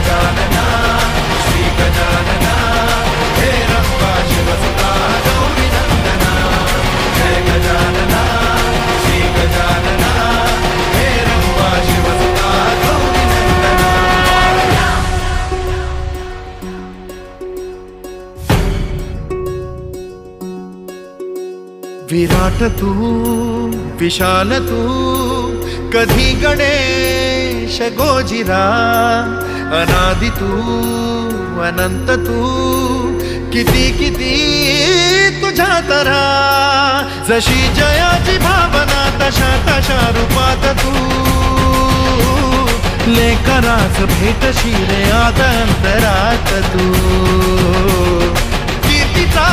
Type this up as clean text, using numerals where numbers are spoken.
गजानना श्री गजानना हे रंबा शिवसुता गौरी नंदना जय गजानना श्री गजानना हे रंबा शिवसुता गौरी नंदना। विराट तू विशाल तू कधी गणेश गोजिरा अनादि तू अनंत तू किती किती तुझ्या तरा जशी जयाची भावना तशा तशा रूपात तू लेकराच भेटशी रे आदंतरात तू कीर्तीचा